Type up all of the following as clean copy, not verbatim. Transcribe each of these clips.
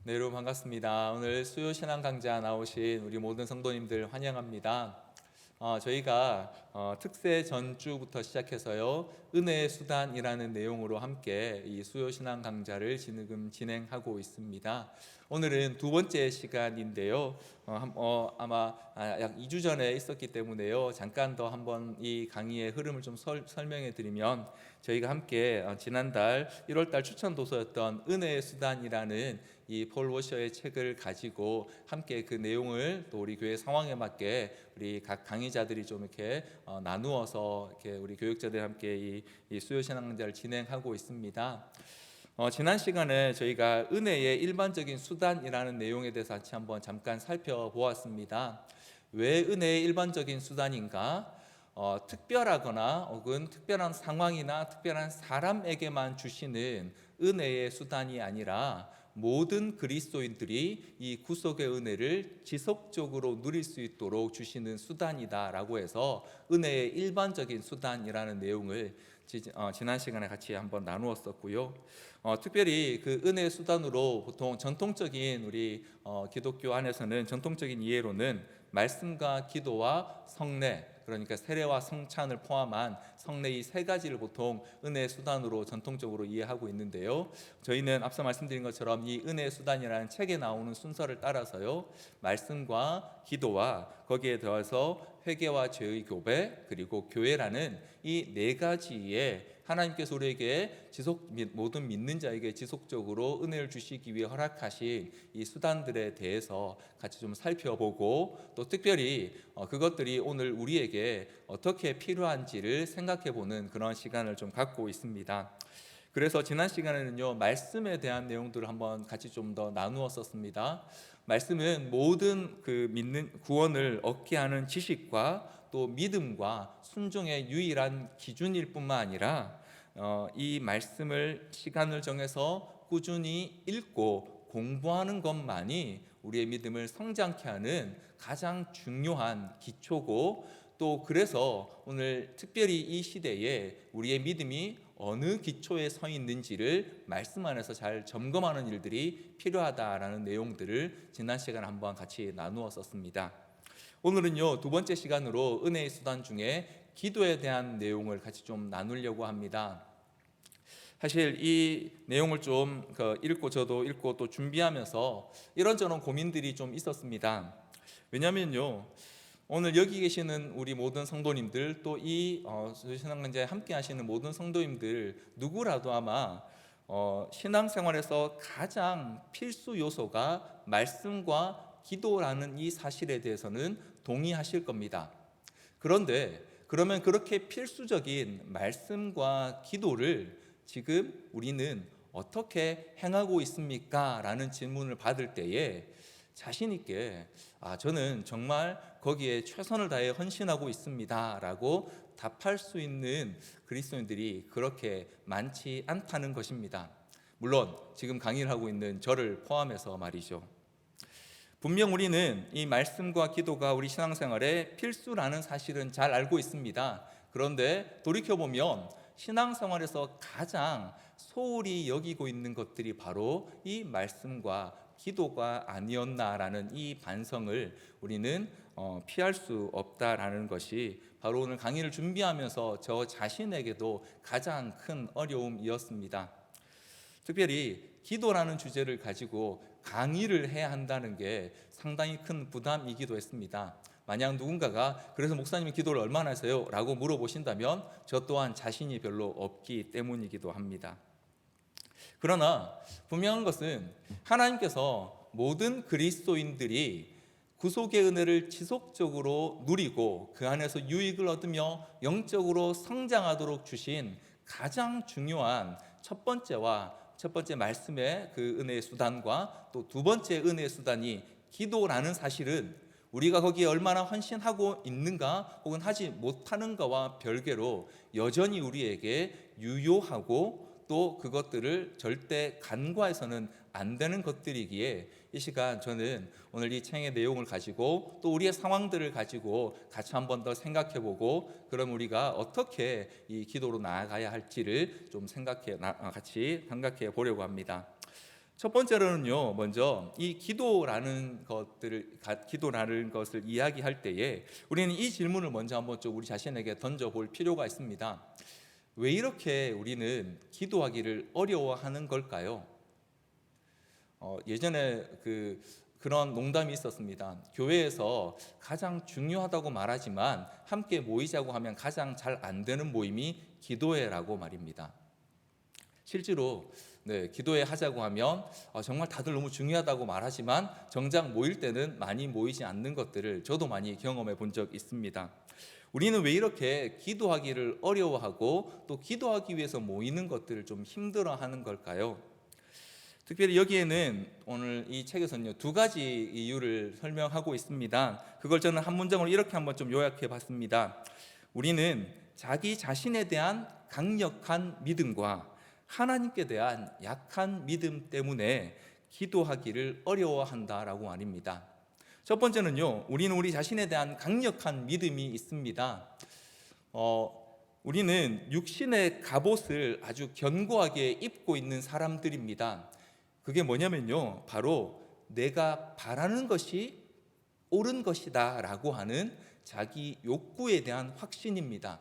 네, 여러분 반갑습니다. 오늘 수요 신앙 강좌 나오신 우리 모든 성도님들 환영합니다. 저희가 특세 전주부터 시작해서요, 은혜의 수단이라는 내용으로 함께 이 수요 신앙 강좌를 지금 진행하고 있습니다. 오늘은 두 번째 시간인데요. 아마 약 2주 전에 있었기 때문에요. 잠깐 더 한번 이 강의의 흐름을 좀 설명해 드리면, 저희가 함께 지난달 1월달 추천 도서였던 은혜의 수단이라는 이 폴 워셔의 책을 가지고 함께 그 내용을 또 우리 교회 상황에 맞게 우리 각 강의자들이 좀 이렇게 나누어서 이렇게 우리 교육자들 함께 이 수요 신앙 강좌를 진행하고 있습니다. 지난 시간에 저희가 은혜의 일반적인 수단이라는 내용에 대해서 같이 한번 잠깐 살펴보았습니다. 왜 은혜의 일반적인 수단인가? 특별하거나 혹은 특별한 상황이나 특별한 사람에게만 주시는 은혜의 수단이 아니라 모든 그리스도인들이 이 구속의 은혜를 지속적으로 누릴 수 있도록 주시는 수단이다라고 해서 은혜의 일반적인 수단이라는 내용을 지난 시간에 같이 한번 나누었었고요. 특별히 그 은혜의 수단으로 보통 전통적인 우리 기독교 안에서는 전통적인 이해로는 말씀과 기도와 성례, 그러니까 세례와 성찬을 포함한 성례 이 세 가지를 보통 은혜의 수단으로 전통적으로 이해하고 있는데요. 저희는 앞서 말씀드린 것처럼 이 은혜의 수단이라는 책에 나오는 순서를 따라서요, 말씀과 기도와 거기에 더해서 회개와 죄의 교배 그리고 교회라는 이 네 가지의 하나님께서 우리에게 모든 믿는 자에게 지속적으로 은혜를 주시기 위해 허락하신 이 수단들에 대해서 같이 좀 살펴보고, 또 특별히 그것들이 오늘 우리에게 어떻게 필요한지를 생각해보는 그런 시간을 좀 갖고 있습니다. 그래서 지난 시간에는요, 말씀에 대한 내용들을 한번 같이 좀 더 나누었었습니다. 말씀은 모든 그 믿는 구원을 얻게 하는 지식과 또 믿음과 순종의 유일한 기준일 뿐만 아니라 이 말씀을 시간을 정해서 꾸준히 읽고 공부하는 것만이 우리의 믿음을 성장케 하는 가장 중요한 기초고, 또 그래서 오늘 특별히 이 시대에 우리의 믿음이 어느 기초에 서 있는지를 말씀 안에서 잘 점검하는 일들이 필요하다라는 내용들을 지난 시간에 한번 같이 나누었었습니다. 오늘은요, 두 번째 시간으로 은혜의 수단 중에 기도에 대한 내용을 같이 좀 나누려고 합니다. 사실 이 내용을 좀 읽고 저도 읽고 또 준비하면서 이런저런 고민들이 좀 있었습니다. 왜냐면요, 오늘 여기 계시는 우리 모든 성도님들, 또 이 신앙강좌에 함께 하시는 모든 성도님들 누구라도 아마 신앙생활에서 가장 필수 요소가 말씀과 기도라는 이 사실에 대해서는 동의하실 겁니다. 그런데 그러면 그렇게 필수적인 말씀과 기도를 지금 우리는 어떻게 행하고 있습니까? 라는 질문을 받을 때에 자신 있게 저는 정말 거기에 최선을 다해 헌신하고 있습니다 라고 답할 수 있는 그리스도인들이 그렇게 많지 않다는 것입니다. 물론 지금 강의를 하고 있는 저를 포함해서 말이죠. 분명 우리는 이 말씀과 기도가 우리 신앙생활의 필수라는 사실은 잘 알고 있습니다. 그런데 돌이켜보면 신앙생활에서 가장 소홀히 여기고 있는 것들이 바로 이 말씀과 기도가 아니었나라는 이 반성을 우리는 피할 수 없다라는 것이 바로 오늘 강의를 준비하면서 저 자신에게도 가장 큰 어려움이었습니다. 특별히 기도라는 주제를 가지고 강의를 해야 한다는 게 상당히 큰 부담이기도 했습니다. 만약 누군가가 그래서 목사님이 기도를 얼마나 하세요? 라고 물어보신다면 저 또한 자신이 별로 없기 때문이기도 합니다. 그러나 분명한 것은 하나님께서 모든 그리스도인들이 구속의 은혜를 지속적으로 누리고 그 안에서 유익을 얻으며 영적으로 성장하도록 주신 가장 중요한 첫 번째 말씀의 그 은혜의 수단과 또 두 번째 은혜의 수단이 기도라는 사실은 우리가 거기에 얼마나 헌신하고 있는가 혹은 하지 못하는가와 별개로 여전히 우리에게 유효하고 또 그것들을 절대 간과해서는 안 되는 것들이기에 이 시간 저는 오늘 이 책의 내용을 가지고 또 우리의 상황들을 가지고 같이 한번 더 생각해보고, 그럼 우리가 어떻게 이 기도로 나아가야 할지를 좀 같이 생각해 보려고 합니다. 첫 번째로는요, 먼저 이 기도라는 것을 이야기할 때에 우리는 이 질문을 먼저 한번 좀 우리 자신에게 던져볼 필요가 있습니다. 왜 이렇게 우리는 기도하기를 어려워하는 걸까요? 예전에 그런 농담이 있었습니다. 교회에서 가장 중요하다고 말하지만 함께 모이자고 하면 가장 잘 안 되는 모임이 기도회라고 말입니다. 실제로 기도회 하자고 하면 정말 다들 너무 중요하다고 말하지만 정작 모일 때는 많이 모이지 않는 것들을 저도 많이 경험해 본 적 있습니다. 우리는 왜 이렇게 기도하기를 어려워하고 또 기도하기 위해서 모이는 것들을 좀 힘들어하는 걸까요? 특별히 여기에는 오늘 이 책에서는요, 두 가지 이유를 설명하고 있습니다. 그걸 저는 한 문장으로 이렇게 한번 좀 요약해 봤습니다. 우리는 자기 자신에 대한 강력한 믿음과 하나님께 대한 약한 믿음 때문에 기도하기를 어려워한다라고 말입니다. 첫 번째는요, 우리는 우리 자신에 대한 강력한 믿음이 있습니다. 우리는 육신의 갑옷을 아주 견고하게 입고 있는 사람들입니다. 그게 뭐냐면요, 바로 내가 바라는 것이 옳은 것이다 라고 하는 자기 욕구에 대한 확신입니다.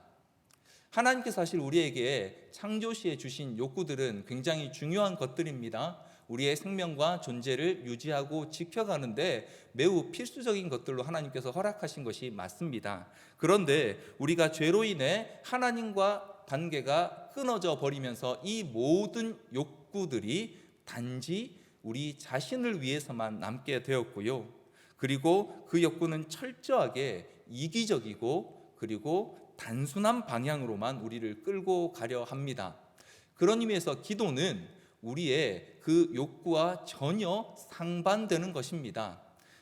하나님께서 사실 우리에게 창조시에 주신 욕구들은 굉장히 중요한 것들입니다. 우리의 생명과 존재를 유지하고 지켜가는데 매우 필수적인 것들로 하나님께서 허락하신 것이 맞습니다. 그런데 우리가 죄로 인해 하나님과 관계가 끊어져 버리면서 이 모든 욕구들이 단지 우리 자신을 위해서만 남게 되었고요. 그리고 그 욕구는 철저하게 이기적이고 그리고 단순한 방향으로만 우리를 끌고 가려 합니다. 그런 의미에서 기도는 우리의 그 욕구와 전혀 상반되는 것입니다.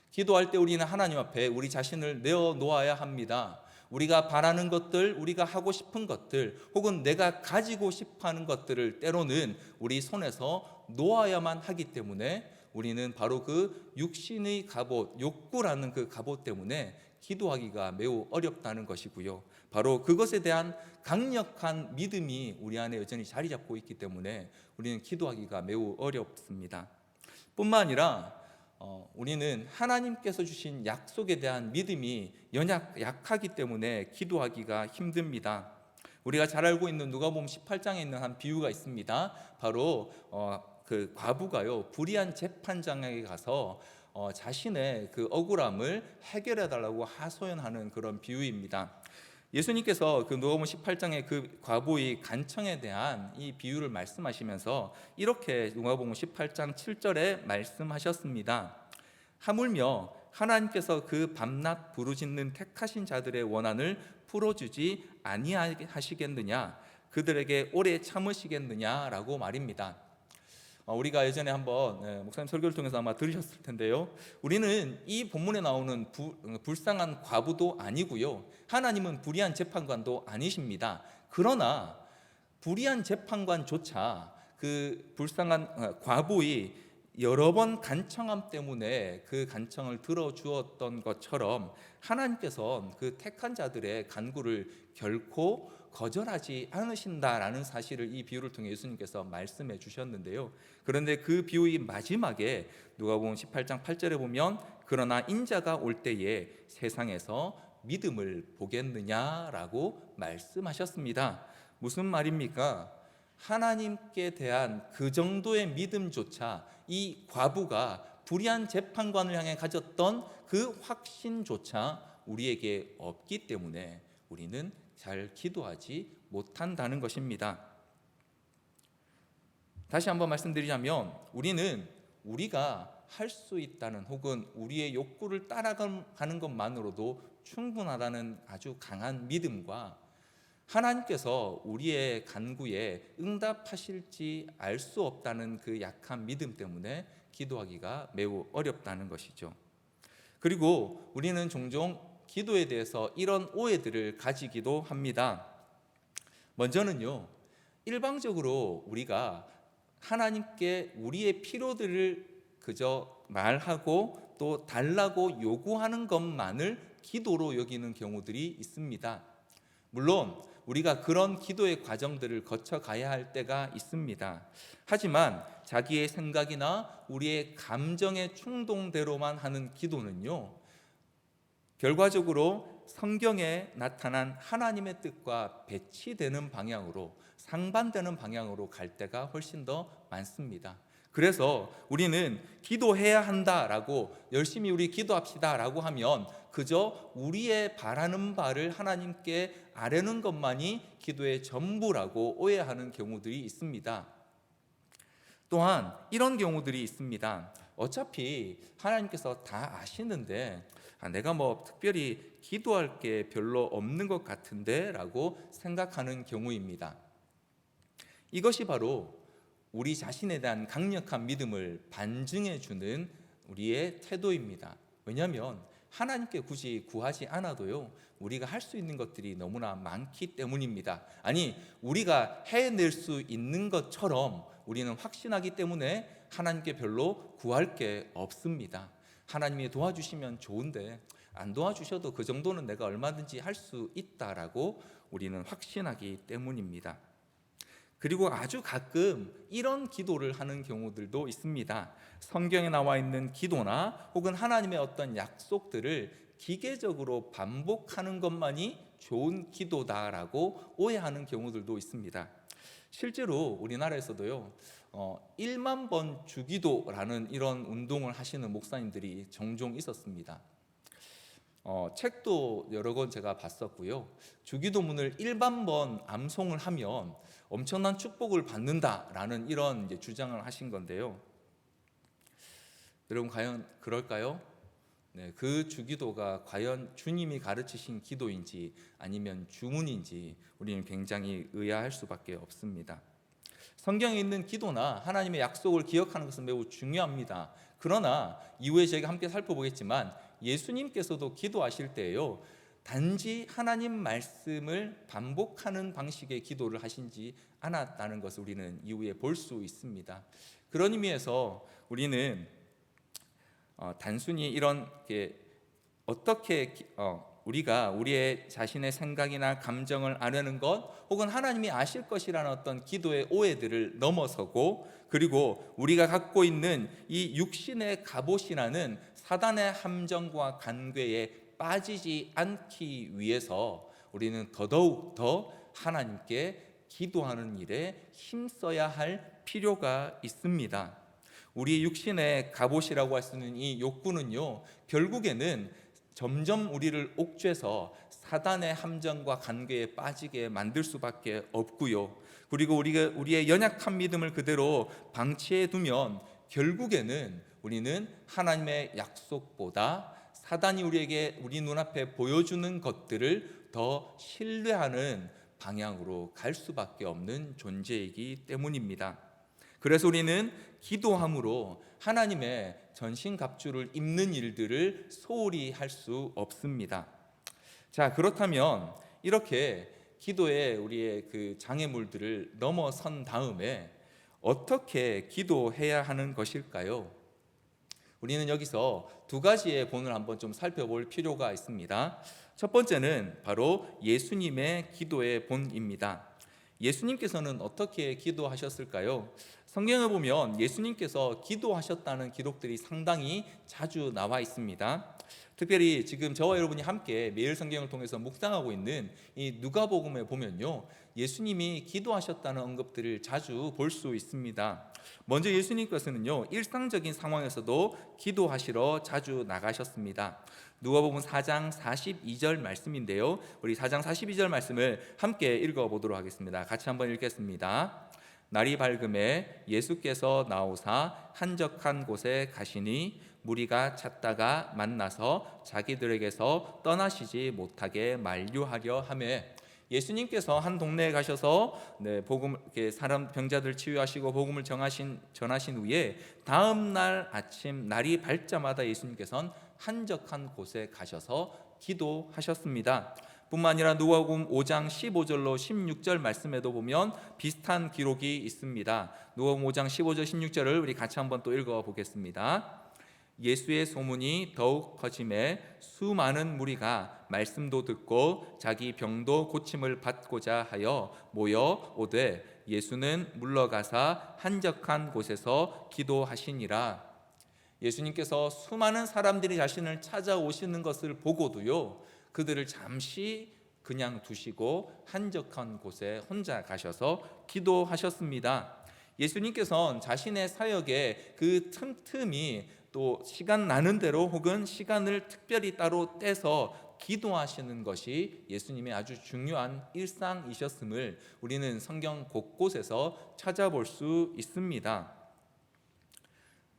기도할 때 우리는 하나님 앞에 우리 자신을 내어놓아야 합니다. 우리가 바라는 것들, 우리가 하고 싶은 것들, 혹은 내가 가지고 싶어하는 것들을 때로는 우리 손에서 놓아야만 하기 때문에 우리는 바로 그 육신의 갑옷, 욕구라는 그 갑옷 때문에 기도하기가 매우 어렵다는 것이고요. 바로 그것에 대한 강력한 믿음이 우리 안에 여전히 자리 잡고 있기 때문에 우리는 기도하기가 매우 어렵습니다. 뿐만 아니라 우리는 하나님께서 주신 약속에 대한 믿음이 약하기 때문에 기도하기가 힘듭니다. 우리가 잘 알고 있는 누가복음 18장에 있는 한 비유가 있습니다. 바로 그 과부가요, 불의한 재판장에게 가서 자신의 그 억울함을 해결해 달라고 하소연하는 그런 비유입니다. 예수님께서 그 누가복음 18장의 그 과부의 간청에 대한 이 비유를 말씀하시면서 이렇게 누가복음 18장 7절에 말씀하셨습니다. 하물며 하나님께서 그 밤낮 부르짖는 택하신 자들의 원한을 풀어주지 아니하시겠느냐, 그들에게 오래 참으시겠느냐라고 말입니다. 우리가 예전에 한번 목사님 설교를 통해서 아마 들으셨을 텐데요, 우리는 이 본문에 나오는 불쌍한 과부도 아니고요, 하나님은 불의한 재판관도 아니십니다. 그러나 불의한 재판관조차 그 불쌍한 과부의 여러 번 간청함 때문에 그 간청을 들어주었던 것처럼 하나님께서 그 택한 자들의 간구를 결코 거절하지 않으신다라는 사실을 이 비유를 통해 예수님께서 말씀해 주셨는데요. 그런데 그 비유의 마지막에 누가복음 18장 8절에 보면 그러나 인자가 올 때에 세상에서 믿음을 보겠느냐라고 말씀하셨습니다. 무슨 말입니까? 하나님께 대한 그 정도의 믿음조차 이 과부가 불의한 재판관을 향해 가졌던 그 확신조차 우리에게 없기 때문에 우리는 잘 기도하지 못한다는 것입니다. 다시 한번 말씀드리자면 우리는 우리가 할 수 있다는 혹은 우리의 욕구를 따라가는 것만으로도 충분하다는 아주 강한 믿음과 하나님께서 우리의 간구에 응답하실지 알 수 없다는 그 약한 믿음 때문에 기도하기가 매우 어렵다는 것이죠. 그리고 우리는 종종 기도에 대해서 이런 오해들을 가지기도 합니다. 먼저는요, 일방적으로 우리가 하나님께 우리의 필요들을 그저 말하고 또 달라고 요구하는 것만을 기도로 여기는 경우들이 있습니다. 물론 우리가 그런 기도의 과정들을 거쳐가야 할 때가 있습니다. 하지만 자기의 생각이나 우리의 감정의 충동대로만 하는 기도는요, 결과적으로 성경에 나타난 하나님의 뜻과 배치되는 방향으로, 상반되는 방향으로 갈 때가 훨씬 더 많습니다. 그래서 우리는 기도해야 한다라고, 열심히 우리 기도합시다라고 하면 그저 우리의 바라는 바를 하나님께 아뢰는 것만이 기도의 전부라고 오해하는 경우들이 있습니다. 또한 이런 경우들이 있습니다. 어차피 하나님께서 다 아시는데 내가 뭐 특별히 기도할 게 별로 없는 것 같은데 라고 생각하는 경우입니다. 이것이 바로 우리 자신에 대한 강력한 믿음을 반증해 주는 우리의 태도입니다. 왜냐하면 하나님께 굳이 구하지 않아도요, 우리가 할 수 있는 것들이 너무나 많기 때문입니다. 아니, 우리가 해낼 수 있는 것처럼 우리는 확신하기 때문에 하나님께 별로 구할 게 없습니다. 하나님이 도와주시면 좋은데 안 도와주셔도 그 정도는 내가 얼마든지 할 수 있다라고 우리는 확신하기 때문입니다. 그리고 아주 가끔 이런 기도를 하는 경우들도 있습니다. 성경에 나와 있는 기도나 혹은 하나님의 어떤 약속들을 기계적으로 반복하는 것만이 좋은 기도다라고 오해하는 경우들도 있습니다. 실제로 우리나라에서도요, 1만 번 주기도라는 이런 운동을 하시는 목사님들이 종종 있었습니다. 책도 여러 권 제가 봤었고요. 주기도문을 1만 번 암송을 하면 엄청난 축복을 받는다라는 이런 이제 주장을 하신 건데요. 여러분, 과연 그럴까요? 네, 그 주기도가 과연 주님이 가르치신 기도인지 아니면 주문인지 우리는 굉장히 의아할 수밖에 없습니다. 성경에 있는 기도나 하나님의 약속을 기억하는 것은 매우 중요합니다. 그러나 이후에 저희가 함께 살펴보겠지만 예수님께서도 기도하실 때에요, 단지 하나님 말씀을 반복하는 방식의 기도를 하시지 않았다는 것을 우리는 이후에 볼 수 있습니다. 그런 의미에서 우리는 단순히 이런 어떻게 우리가 우리의 자신의 생각이나 감정을 아뢰는 것 혹은 하나님이 아실 것이라는 어떤 기도의 오해들을 넘어서고, 그리고 우리가 갖고 있는 이 육신의 갑옷이라는 사단의 함정과 간궤에 빠지지 않기 위해서 우리는 더더욱 더 하나님께 기도하는 일에 힘써야 할 필요가 있습니다. 우리 육신의 갑옷이라고 할 수 있는 이 욕구는요, 결국에는 점점 우리를 옥죄서 사단의 함정과 간궤에 빠지게 만들 수밖에 없고요. 그리고 우리가 우리의 연약한 믿음을 그대로 방치해 두면 결국에는 우리는 하나님의 약속보다 사단이 우리 눈앞에 보여주는 것들을 더 신뢰하는 방향으로 갈 수밖에 없는 존재이기 때문입니다. 그래서 우리는 기도함으로 하나님의 전신갑주를 입는 일들을 소홀히 할 수 없습니다. 자, 그렇다면 이렇게 기도의 우리의 그 장애물들을 넘어선 다음에 어떻게 기도해야 하는 것일까요? 우리는 여기서 두 가지의 본을 한번 좀 살펴볼 필요가 있습니다. 첫 번째는 바로 예수님의 기도의 본입니다. 예수님께서는 어떻게 기도하셨을까요? 성경을 보면 예수님께서 기도하셨다는 기록들이 상당히 자주 나와 있습니다. 특별히 지금 저와 여러분이 함께 매일 성경을 통해서 묵상하고 있는 이 누가복음에 보면요, 예수님이 기도하셨다는 언급들을 자주 볼 수 있습니다. 먼저 예수님께서는요, 일상적인 상황에서도 기도하시러 자주 나가셨습니다. 누가복음 4장 42절 말씀인데요, 우리 4장 42절 말씀을 함께 읽어보도록 하겠습니다. 같이 한번 읽겠습니다. 날이 밝음에 예수께서 나오사 한적한 곳에 가시니 무리가 찾다가 만나서 자기들에게서 떠나시지 못하게 만류하려 하며, 예수님께서 한 동네에 가셔서 복음, 사람 병자들 치유하시고 복음을 전하신 후에 다음 날 아침 날이 밝자마다 예수님께서는 한적한 곳에 가셔서 기도하셨습니다. 뿐만 아니라 누가복음 5장 15절로 16절 말씀에도 보면 비슷한 기록이 있습니다. 누가복음 5장 15절 16절을 우리 같이 한번 또 읽어 보겠습니다. 예수의 소문이 더욱 커짐에 수많은 무리가 말씀도 듣고 자기 병도 고침을 받고자 하여 모여 오되 예수는 물러가사 한적한 곳에서 기도하시니라. 예수님께서 수많은 사람들이 자신을 찾아오시는 것을 보고도요, 그들을 잠시 그냥 두시고 한적한 곳에 혼자 가셔서 기도하셨습니다. 예수님께서는 자신의 사역의 그 틈틈이 또 시간 나는 대로 혹은 시간을 특별히 따로 떼서 기도하시는 것이 예수님의 아주 중요한 일상이셨음을 우리는 성경 곳곳에서 찾아볼 수 있습니다.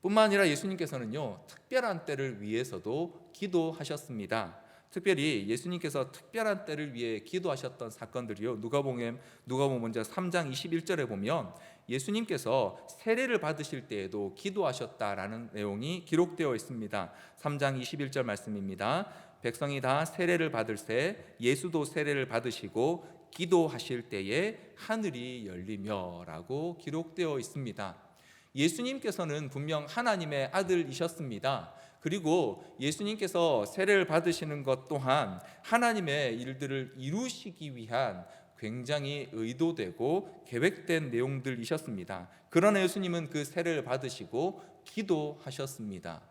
뿐만 아니라 예수님께서는요, 특별한 때를 위해서도 기도하셨습니다. 특별히 예수님께서 특별한 때를 위해 기도하셨던 사건들이요, 누가복음 먼저 3장 21절에 보면 예수님께서 세례를 받으실 때에도 기도하셨다라는 내용이 기록되어 있습니다. 3장 21절 말씀입니다. 백성이 다 세례를 받을새 예수도 세례를 받으시고 기도하실 때에 하늘이 열리며라고 기록되어 있습니다. 예수님께서는 분명 하나님의 아들이셨습니다. 그리고 예수님께서 세례를 받으시는 것 또한 하나님의 일들을 이루시기 위한 굉장히 의도되고 계획된 내용들이셨습니다. 그러나 예수님은 그 세례를 받으시고 기도하셨습니다.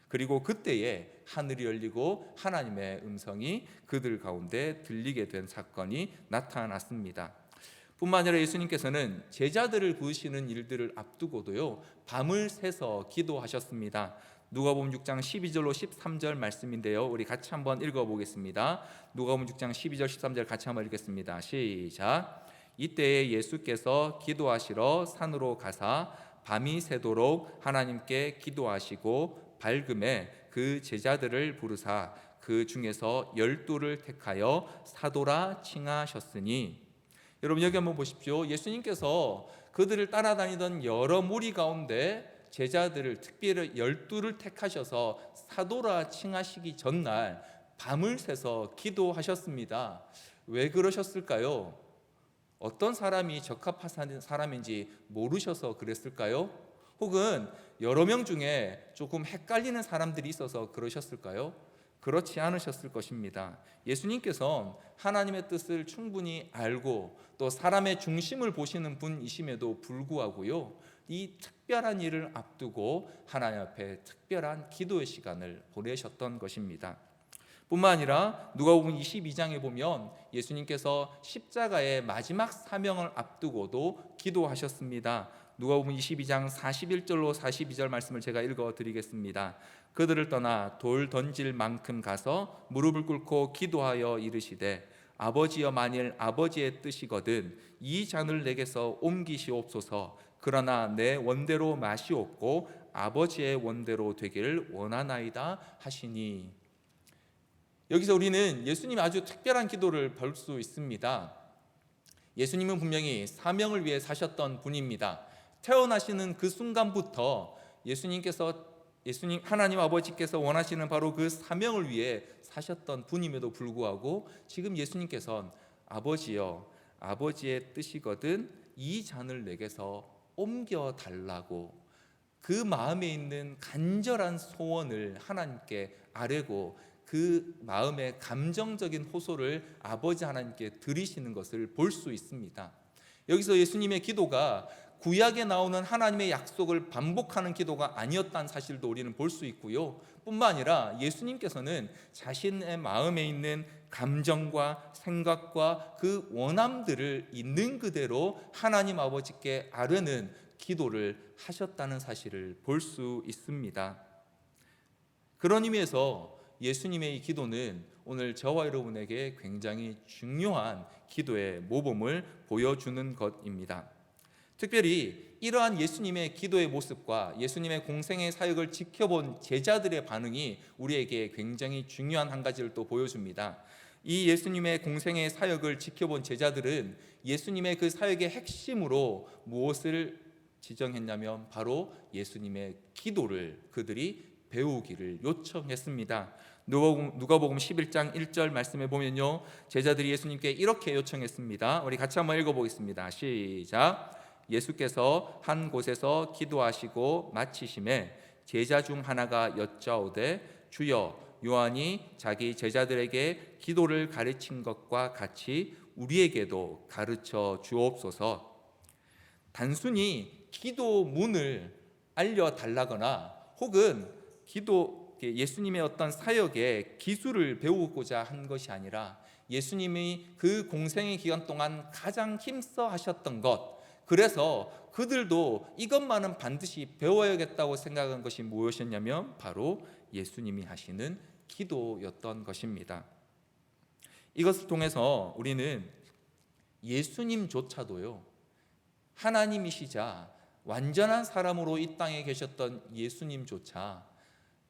그리고 그때에 하늘이 열리고 하나님의 음성이 그들 가운데 들리게 된 사건이 나타났습니다. 뿐만 아니라 예수님께서는 제자들을 부으시는 일들을 앞두고도요, 밤을 새서 기도하셨습니다. 누가복음 6장 12절로 13절 말씀인데요, 우리 같이 한번 읽어보겠습니다. 누가복음 6장 12절 13절 같이 한번 읽겠습니다. 시작. 이때에 예수께서 기도하시러 산으로 가사 밤이 새도록 하나님께 기도하시고 밝음에 그 제자들을 부르사 그 중에서 12를 택하여 사도라 칭하셨으니. 여러분 여기 한번 보십시오. 예수님께서 그들을 따라다니던 여러 무리 가운데 제자들을 특별히 12를 택하셔서 사도라 칭하시기 전날 밤을 새서 기도하셨습니다. 왜 그러셨을까요? 어떤 사람이 적합한 사람인지 모르셔서 그랬을까요? 혹은 여러 명 중에 조금 헷갈리는 사람들이 있어서 그러셨을까요? 그렇지 않으셨을 것입니다. 예수님께서 하나님의 뜻을 충분히 알고 또 사람의 중심을 보시는 분이심에도 불구하고요, 이 특별한 일을 앞두고 하나님 앞에 특별한 기도의 시간을 보내셨던 것입니다. 뿐만 아니라 누가복음 22장에 보면 예수님께서 십자가의 마지막 사명을 앞두고도 기도하셨습니다. 누가복음 22장 41절로 42절 말씀을 제가 읽어드리겠습니다. 그들을 떠나 돌 던질 만큼 가서 무릎을 꿇고 기도하여 이르시되 아버지여, 만일 아버지의 뜻이거든 이 잔을 내게서 옮기시옵소서. 그러나 내 원대로 마시옵고 아버지의 원대로 되기를 원하나이다 하시니. 여기서 우리는 예수님의 아주 특별한 기도를 볼 수 있습니다. 예수님은 분명히 사명을 위해 사셨던 분입니다. 태어나시는 그 순간부터 예수님 하나님 아버지께서 원하시는 바로 그 사명을 위해 사셨던 분임에도 불구하고 지금 예수님께서는 아버지여, 아버지의 뜻이거든 이 잔을 내게서 옮겨 달라고 그 마음에 있는 간절한 소원을 하나님께 아뢰고 그 마음의 감정적인 호소를 아버지 하나님께 드리시는 것을 볼 수 있습니다. 여기서 예수님의 기도가 구약에 나오는 하나님의 약속을 반복하는 기도가 아니었다는 사실도 우리는 볼 수 있고요, 뿐만 아니라 예수님께서는 자신의 마음에 있는 감정과 생각과 그 원함들을 있는 그대로 하나님 아버지께 아뢰는 기도를 하셨다는 사실을 볼 수 있습니다. 그런 의미에서 예수님의 이 기도는 오늘 저와 여러분에게 굉장히 중요한 기도의 모범을 보여주는 것입니다. 특별히 이러한 예수님의 기도의 모습과 예수님의 공생의 사역을 지켜본 제자들의 반응이 우리에게 굉장히 중요한 한 가지를 또 보여줍니다. 이 예수님의 공생의 사역을 지켜본 제자들은 예수님의 그 사역의 핵심으로 무엇을 지정했냐면 바로 예수님의 기도를 그들이 배우기를 요청했습니다. 누가복음 11장 1절 말씀에 보면요, 제자들이 예수님께 이렇게 요청했습니다. 우리 같이 한번 읽어보겠습니다. 시작. 예수께서 한 곳에서 기도하시고 마치심에 제자 중 하나가 여짜오되 주여 요한이 자기 제자들에게 기도를 가르친 것과 같이 우리에게도 가르쳐 주옵소서. 단순히 기도문을 알려달라거나 혹은 예수님의 어떤 사역의 기술을 배우고자 한 것이 아니라 예수님이 그 공생의 기간 동안 가장 힘써 하셨던 것, 그래서 그들도 이것만은 반드시 배워야겠다고 생각한 것이 무엇이었냐면 바로 예수님이 하시는 기도였던 것입니다. 이것을 통해서 우리는 예수님조차도요, 하나님이시자 완전한 사람으로 이 땅에 계셨던 예수님조차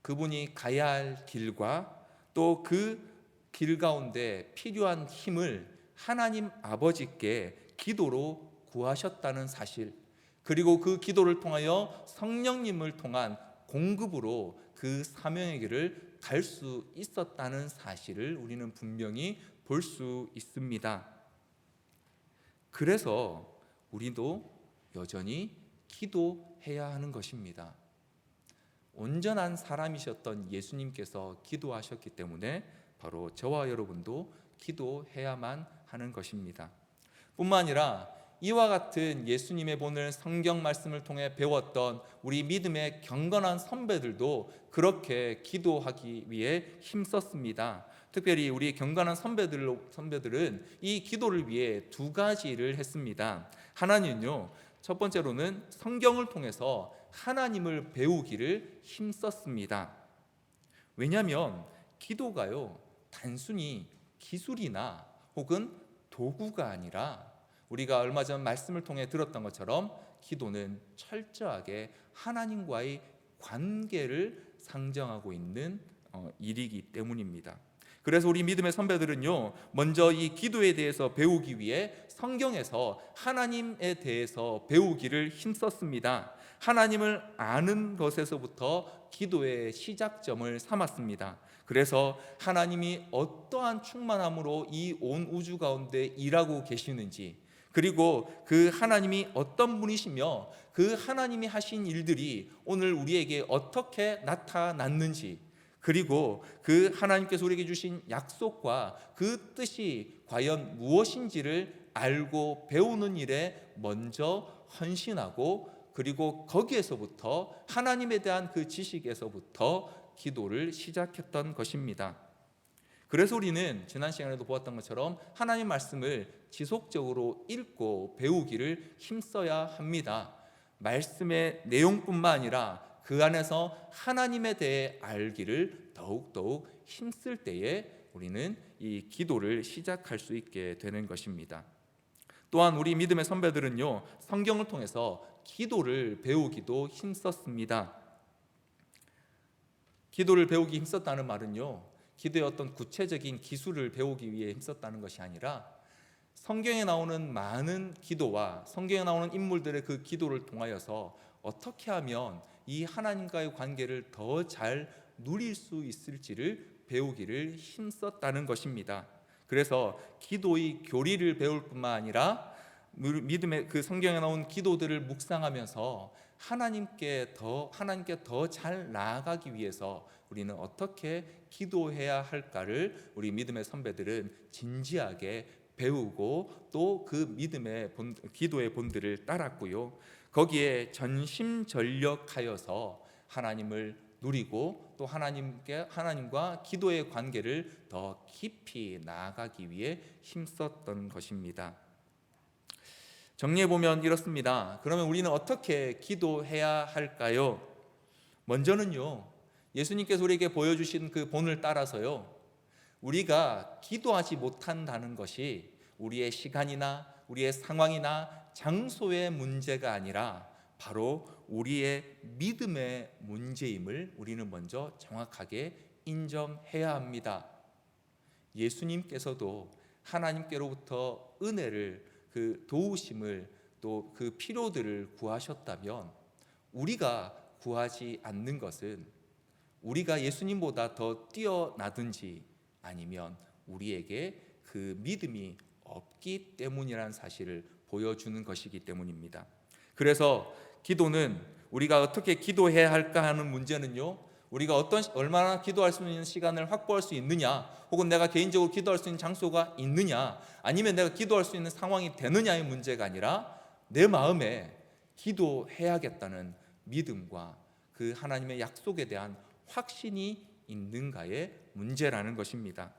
그분이 가야 할 길과 또 그 길 가운데 필요한 힘을 하나님 아버지께 기도로 구하셨다는 사실, 그리고 그 기도를 통하여 성령님을 통한 공급으로 그 사명의 길을 갈 수 있었다는 사실을 우리는 분명히 볼 수 있습니다. 그래서 우리도 여전히 기도해야 하는 것입니다. 온전한 사람이셨던 예수님께서 기도하셨기 때문에 바로 저와 여러분도 기도해야만 하는 것입니다. 뿐만 아니라 이와 같은 예수님의 본을 성경 말씀을 통해 배웠던 우리 믿음의 경건한 선배들도 그렇게 기도하기 위해 힘썼습니다. 특별히 우리 경건한 선배들은 이 기도를 위해 두 가지를 했습니다. 하나는요, 첫 번째로는 성경을 통해서 하나님을 배우기를 힘썼습니다. 왜냐하면 기도가요, 단순히 기술이나 혹은 도구가 아니라 우리가 얼마 전 말씀을 통해 들었던 것처럼 기도는 철저하게 하나님과의 관계를 상정하고 있는 일이기 때문입니다. 그래서 우리 믿음의 선배들은요, 먼저 이 기도에 대해서 배우기 위해 성경에서 하나님에 대해서 배우기를 힘썼습니다. 하나님을 아는 것에서부터 기도의 시작점을 삼았습니다. 그래서 하나님이 어떠한 충만함으로 이 온 우주 가운데 일하고 계시는지, 그리고 그 하나님이 어떤 분이시며 그 하나님이 하신 일들이 오늘 우리에게 어떻게 나타났는지, 그리고 그 하나님께서 우리에게 주신 약속과 그 뜻이 과연 무엇인지를 알고 배우는 일에 먼저 헌신하고, 그리고 거기에서부터 하나님에 대한 그 지식에서부터 기도를 시작했던 것입니다. 그래서 우리는 지난 시간에도 보았던 것처럼 하나님 말씀을 지속적으로 읽고 배우기를 힘써야 합니다. 말씀의 내용뿐만 아니라 그 안에서 하나님에 대해 알기를 더욱더욱 힘쓸 때에 우리는 이 기도를 시작할 수 있게 되는 것입니다. 또한 우리 믿음의 선배들은요, 성경을 통해서 기도를 배우기도 힘썼습니다. 기도를 배우기 힘썼다는 말은요, 기도의 어떤 구체적인 기술을 배우기 위해 힘썼다는 것이 아니라 성경에 나오는 많은 기도와 성경에 나오는 인물들의 그 기도를 통하여서 어떻게 하면 이 하나님과의 관계를 더 잘 누릴 수 있을지를 배우기를 힘썼다는 것입니다. 그래서 기도의 교리를 배울 뿐만 아니라 믿음의 그 성경에 나온 기도들을 묵상하면서 하나님께 더 잘 나아가기 위해서 우리는 어떻게 기도해야 할까를 우리 믿음의 선배들은 진지하게 배우고 또 그 기도의 본들을 따랐고요, 거기에 전심전력하여서 하나님을 누리고 또 하나님과 기도의 관계를 더 깊이 나아가기 위해 힘썼던 것입니다. 정리해보면 이렇습니다. 그러면 우리는 어떻게 기도해야 할까요? 먼저는요, 예수님께서 우리에게 보여주신 그 본을 따라서요, 우리가 기도하지 못한다는 것이 우리의 시간이나 우리의 상황이나 장소의 문제가 아니라 바로 우리의 믿음의 문제임을 우리는 먼저 정확하게 인정해야 합니다. 예수님께서도 하나님께로부터 은혜를, 그 도우심을, 또 그 필요들을 구하셨다면 우리가 구하지 않는 것은 우리가 예수님보다 더 뛰어나든지 아니면 우리에게 그 믿음이 없기 때문이라는 사실을 보여주는 것이기 때문입니다. 그래서 기도는 우리가 어떻게 기도해야 할까 하는 문제는요, 우리가 얼마나 기도할 수 있는 시간을 확보할 수 있느냐, 혹은 내가 개인적으로 기도할 수 있는 장소가 있느냐, 아니면 내가 기도할 수 있는 상황이 되느냐의 문제가 아니라 내 마음에 기도해야겠다는 믿음과 그 하나님의 약속에 대한 확신이 있는가의 문제라는 것입니다.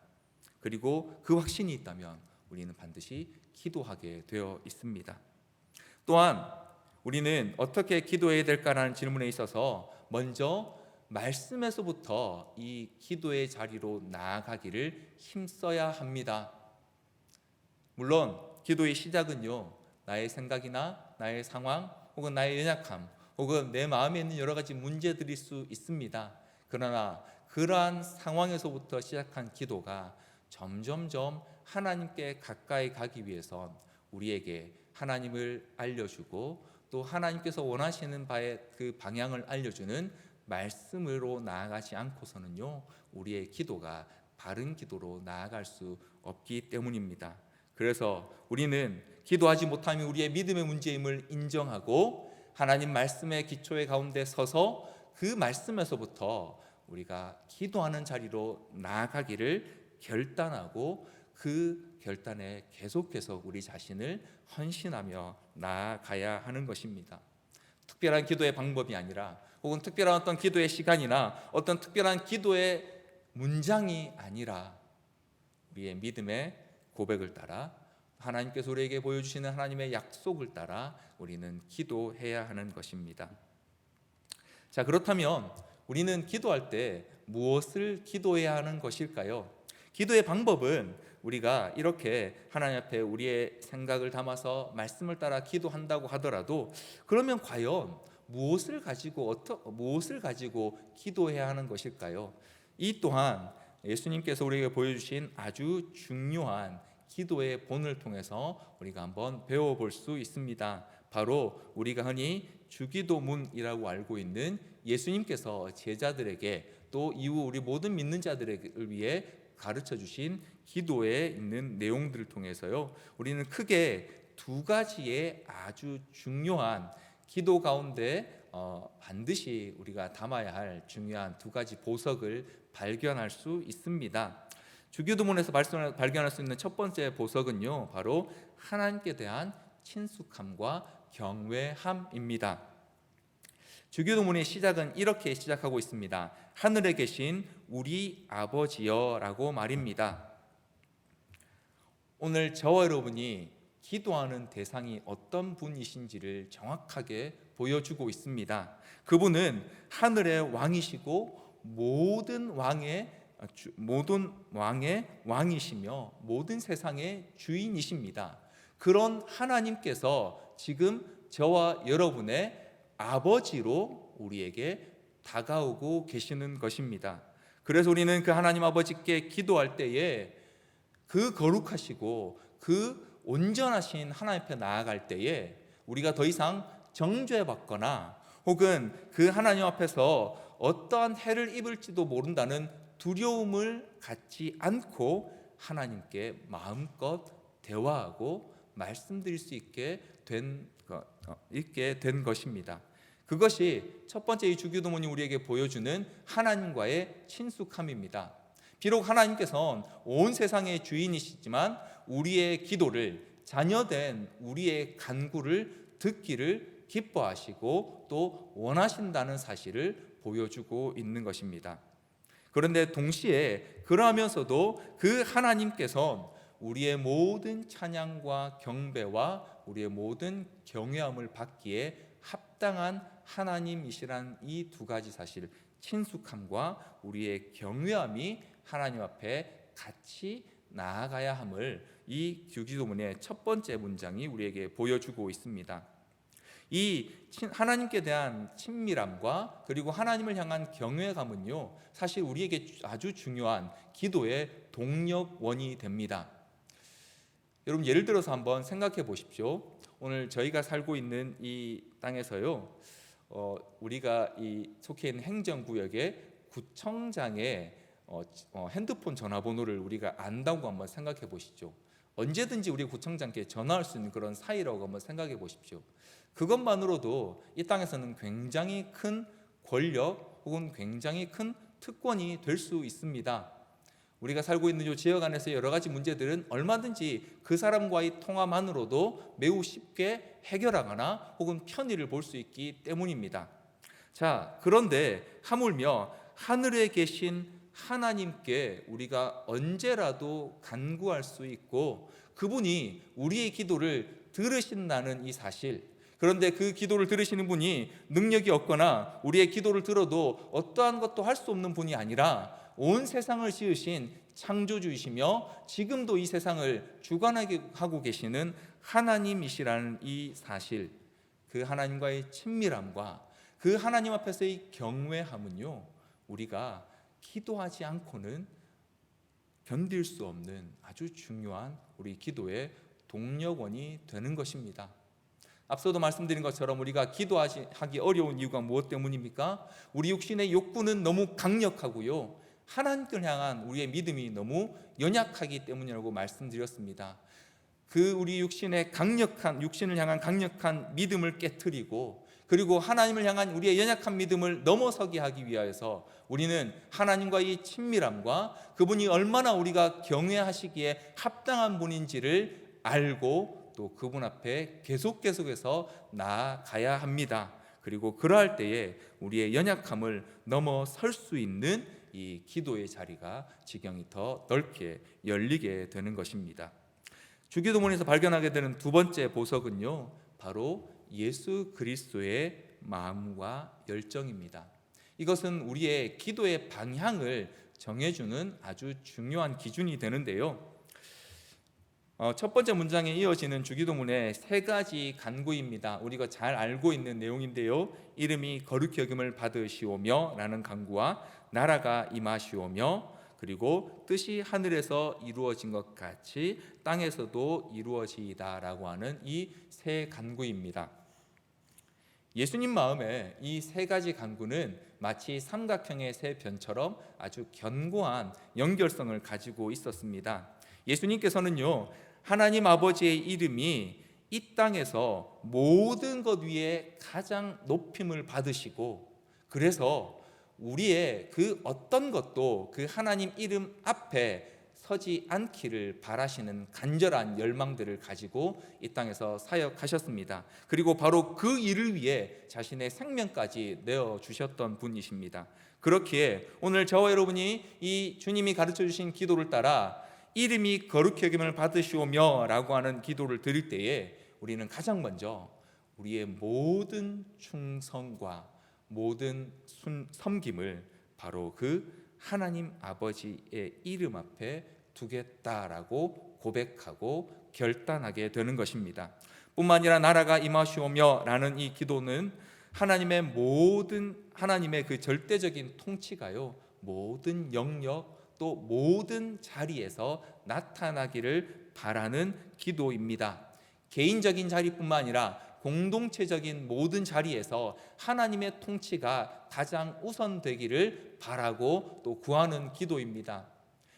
그리고 그 확신이 있다면 우리는 반드시 기도하게 되어 있습니다. 또한 우리는 어떻게 기도해야 될까라는 질문에 있어서 먼저 말씀에서부터 이 기도의 자리로 나아가기를 힘써야 합니다. 물론 기도의 시작은요, 나의 생각이나 나의 상황, 혹은 나의 연약함, 혹은 내 마음에 있는 여러 가지 문제들일 수 있습니다. 그러나 그러한 상황에서부터 시작한 기도가 점점점 하나님께 가까이 가기 위해선 우리에게 하나님을 알려주고 또 하나님께서 원하시는 바의 그 방향을 알려주는 말씀으로 나아가지 않고서는요, 우리의 기도가 바른 기도로 나아갈 수 없기 때문입니다. 그래서 우리는 기도하지 못하면 우리의 믿음의 문제임을 인정하고 하나님 말씀의 기초의 가운데 서서 그 말씀에서부터 우리가 기도하는 자리로 나아가기를 결단하고 그 결단에 계속해서 우리 자신을 헌신하며 나아가야 하는 것입니다. 특별한 기도의 방법이 아니라, 혹은 특별한 어떤 기도의 시간이나 어떤 특별한 기도의 문장이 아니라 우리의 믿음의 고백을 따라 하나님께서 우리에게 보여주시는 하나님의 약속을 따라 우리는 기도해야 하는 것입니다. 자, 그렇다면 우리는 기도할 때 무엇을 기도해야 하는 것일까요? 기도의 방법은 우리가 이렇게 하나님 앞에 우리의 생각을 담아서 말씀을 따라 기도한다고 하더라도, 그러면 과연 무엇을 가지고 기도해야 하는 것일까요? 이 또한 예수님께서 우리에게 보여주신 아주 중요한 기도의 본을 통해서 우리가 한번 배워볼 수 있습니다. 바로 우리가 흔히 주기도문이라고 알고 있는 예수님께서 제자들에게 또 이후 우리 모든 믿는 자들을 위해 가르쳐 주신 기도에 있는 내용들을 통해서요, 우리는 크게 두 가지의 아주 중요한 기도 가운데 반드시 우리가 담아야 할 중요한 두 가지 보석을 발견할 수 있습니다. 주기도문에서 발견할 수 있는 첫 번째 보석은요, 바로 하나님께 대한 친숙함과 경외함입니다. 주기도문의 시작은 이렇게 시작하고 있습니다. 하늘에 계신 우리 아버지여 라고 말입니다. 오늘 저와 여러분이 기도하는 대상이 어떤 분이신지를 정확하게 보여주고 있습니다. 그분은 하늘의 왕이시고 모든 왕의 왕이시며 모든 세상의 주인이십니다. 그런 하나님께서 지금 저와 여러분의 아버지로 우리에게 다가오고 계시는 것입니다. 그래서 우리는 그 하나님 아버지께 기도할 때에 그 거룩하시고 그 온전하신 하나님 앞에 나아갈 때에 우리가 더 이상 정죄받거나 혹은 그 하나님 앞에서 어떠한 해를 입을지도 모른다는 두려움을 갖지 않고 하나님께 마음껏 대화하고 말씀드릴 수 있게 된 것입니다. 그것이 첫 번째 이 주기도문이 우리에게 보여주는 하나님과의 친숙함입니다. 비록 하나님께서는 온 세상의 주인이시지만 우리의 기도를, 자녀된 우리의 간구를 듣기를 기뻐하시고 또 원하신다는 사실을 보여주고 있는 것입니다. 그런데 동시에 그러하면서도 그 하나님께서 우리의 모든 찬양과 경배와 우리의 모든 경외함을 받기에 합당한 하나님이시란 이 두 가지 사실, 친숙함과 우리의 경외함이 하나님 앞에 같이 나아가야 함을 이 주기도문의 첫 번째 문장이 우리에게 보여주고 있습니다. 이 하나님께 대한 친밀함과 그리고 하나님을 향한 경외감은요, 사실 우리에게 아주 중요한 기도의 동력원이 됩니다. 여러분, 예를 들어서 한번 생각해 보십시오. 오늘 저희가 살고 있는 이 땅에서요, 우리가 이 속해 있는 행정구역의 구청장의 핸드폰 전화번호를 우리가 안다고 한번 생각해 보시죠. 언제든지 우리 구청장께 전화할 수 있는 그런 사이라고 한번 생각해 보십시오. 그것만으로도 이 땅에서는 굉장히 큰 권력 혹은 굉장히 큰 특권이 될 수 있습니다. 우리가 살고 있는 이 지역 안에서 여러 가지 문제들은 얼마든지 그 사람과의 통화만으로도 매우 쉽게 해결하거나 혹은 편의를 볼 수 있기 때문입니다. 자, 그런데 하물며 하늘에 계신 하나님께 우리가 언제라도 간구할 수 있고 그분이 우리의 기도를 들으신다는 이 사실, 그런데 그 기도를 들으시는 분이 능력이 없거나 우리의 기도를 들어도 어떠한 것도 할 수 없는 분이 아니라 온 세상을 지으신 창조주이시며 지금도 이 세상을 주관하게 하고 계시는 하나님이시라는 이 사실, 그 하나님과의 친밀함과 그 하나님 앞에서의 경외함은요, 우리가 기도하지 않고는 견딜 수 없는 아주 중요한 우리 기도의 동력원이 되는 것입니다. 앞서도 말씀드린 것처럼 우리가 기도하기 어려운 이유가 무엇 때문입니까? 우리 육신의 욕구는 너무 강력하고요, 하나님을 향한 우리의 믿음이 너무 연약하기 때문이라고 말씀드렸습니다. 그 우리 육신을 향한 강력한 믿음을 깨트리고, 그리고 하나님을 향한 우리의 연약한 믿음을 넘어서게 하기 위하여서 우리는 하나님과의 친밀함과 그분이 얼마나 우리가 경외하시기에 합당한 분인지를 알고 또 그분 앞에 계속해서 나아가야 합니다. 그리고 그러할 때에 우리의 연약함을 넘어설 수 있는 이 기도의 자리가 지경이 더 넓게 열리게 되는 것입니다. 주기도문에서 발견하게 되는 두 번째 보석은요, 바로 예수 그리스도의 마음과 열정입니다. 이것은 우리의 기도의 방향을 정해주는 아주 중요한 기준이 되는데요, 첫 번째 문장에 이어지는 주기도문의 세 가지 간구입니다. 우리가 잘 알고 있는 내용인데요, 이름이 거룩히 여김을 받으시오며 라는 간구와 나라가 임하시오며, 그리고 뜻이 하늘에서 이루어진 것 같이 땅에서도 이루어지이다 라고 하는 이 세 간구입니다. 예수님 마음에 이 세 가지 간구는 마치 삼각형의 세 변처럼 아주 견고한 연결성을 가지고 있었습니다. 예수님께서는요, 하나님 아버지의 이름이 이 땅에서 모든 것 위에 가장 높임을 받으시고, 그래서 우리의 그 어떤 것도 그 하나님 이름 앞에 서지 않기를 바라시는 간절한 열망들을 가지고 이 땅에서 사역하셨습니다. 그리고 바로 그 일을 위해 자신의 생명까지 내어주셨던 분이십니다. 그렇기에 오늘 저와 여러분이 이 주님이 가르쳐 주신 기도를 따라 이름이 거룩히 여김을 받으시오며 라고 하는 기도를 드릴 때에 우리는 가장 먼저 우리의 모든 충성과 모든 섬김을 바로 그 하나님 아버지의 이름 앞에 두겠다라고 고백하고 결단하게 되는 것입니다. 뿐만 아니라 나라가 임하시오며 라는 이 기도는 하나님의 그 절대적인 통치가요, 모든 영역 또 모든 자리에서 나타나기를 바라는 기도입니다. 개인적인 자리뿐만 아니라 공동체적인 모든 자리에서 하나님의 통치가 가장 우선되기를 바라고 또 구하는 기도입니다.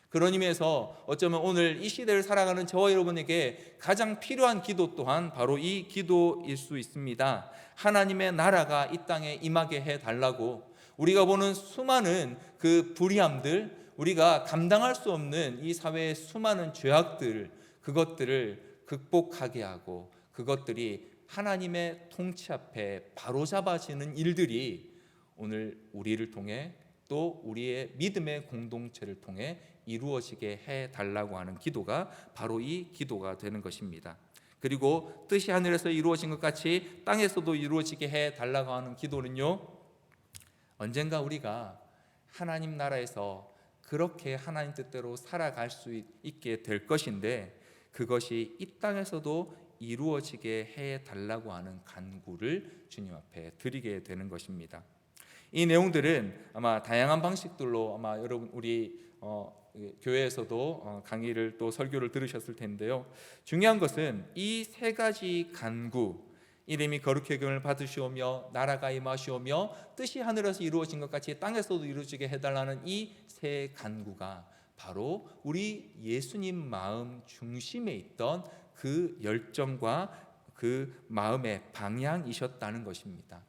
그런 의미에서 어쩌면 오늘 이 시대를 살아가는 저와 여러분에게 가장 필요한 기도 또한 바로 이 기도일 수 있습니다. 하나님의 나라가 이 땅에 임하게 해달라고, 우리가 보는 수많은 그 불의함들, 우리가 감당할 수 없는 이 사회의 수많은 죄악들, 그것들을 극복하게 하고 그것들이 하나님의 통치 앞에 바로잡아지는 일들이 오늘 우리를 통해 또 우리의 믿음의 공동체를 통해 이루어지게 해달라고 하는 기도가 바로 이 기도가 되는 것입니다. 그리고 뜻이 하늘에서 이루어진 것 같이 땅에서도 이루어지게 해달라고 하는 기도는요, 언젠가 우리가 하나님 나라에서 그렇게 하나님 뜻대로 살아갈 수 있게 될 것인데, 그것이 이 땅에서도 이루어지게 해달라고 하는 간구를 주님 앞에 드리게 되는 것입니다. 이 내용들은 아마 다양한 방식들로 아마 여러분 우리 교회에서도 강의를 또 설교를 들으셨을 텐데요, 중요한 것은 이 세 가지 간구, 이름이 거룩히 여김을 받으시오며 나라가 임하시오며 뜻이 하늘에서 이루어진 것 같이 땅에서도 이루어지게 해달라는 이 세 간구가 바로 우리 예수님 마음 중심에 있던 그 열정과 그 마음의 방향이셨다는 것입니다.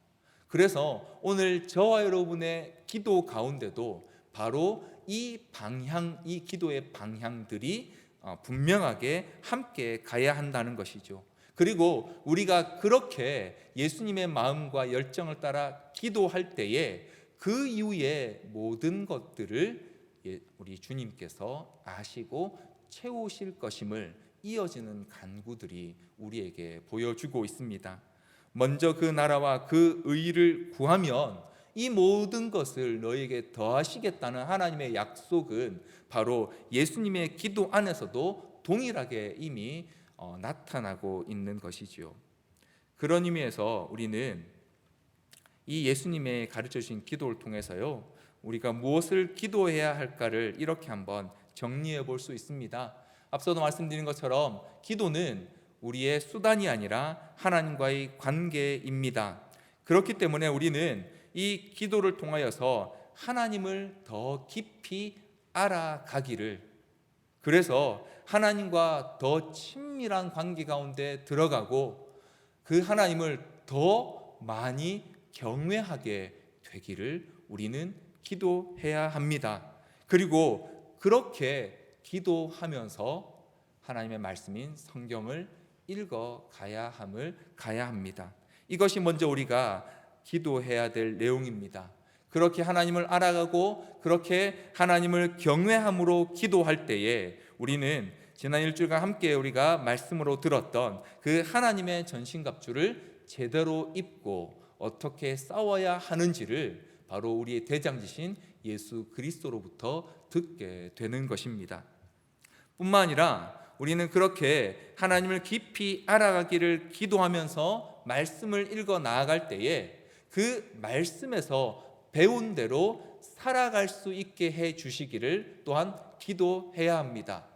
그래서 오늘 저와 여러분의 기도 가운데도 바로 이 방향, 이 기도의 방향들이 분명하게 함께 가야 한다는 것이죠. 그리고 우리가 그렇게 예수님의 마음과 열정을 따라 기도할 때에 그 이후에 모든 것들을 우리 주님께서 아시고 채우실 것임을 이어지는 간구들이 우리에게 보여주고 있습니다. 먼저 그 나라와 그 의를 구하면 이 모든 것을 너에게 더하시겠다는 하나님의 약속은 바로 예수님의 기도 안에서도 동일하게 이미 나타나고 있는 것이지요. 그런 의미에서 우리는 이 예수님의 가르쳐 주신 기도를 통해서요, 우리가 무엇을 기도해야 할까를 이렇게 한번 정리해 볼 수 있습니다. 앞서도 말씀드린 것처럼 기도는 우리의 수단이 아니라 하나님과의 관계입니다. 그렇기 때문에 우리는 이 기도를 통하여서 하나님을 더 깊이 알아가기를, 그래서 하나님과 더 친밀한 관계 가운데 들어가고 그 하나님을 더 많이 경외하게 되기를 우리는 기도해야 합니다. 그리고 그렇게 기도하면서 하나님의 말씀인 성경을 읽어 가야 합니다. 이것이 먼저 우리가 기도해야 될 내용입니다. 그렇게 하나님을 알아가고 그렇게 하나님을 경외함으로 기도할 때에 우리는 지난 일주일간 함께 우리가 말씀으로 들었던 그 하나님의 전신갑주를 제대로 입고 어떻게 싸워야 하는지를 바로 우리의 대장이신 예수 그리스도로부터 듣게 되는 것입니다. 뿐만 아니라 우리는 그렇게 하나님을 깊이 알아가기를 기도하면서 말씀을 읽어 나아갈 때에 그 말씀에서 배운 대로 살아갈 수 있게 해 주시기를 또한 기도해야 합니다.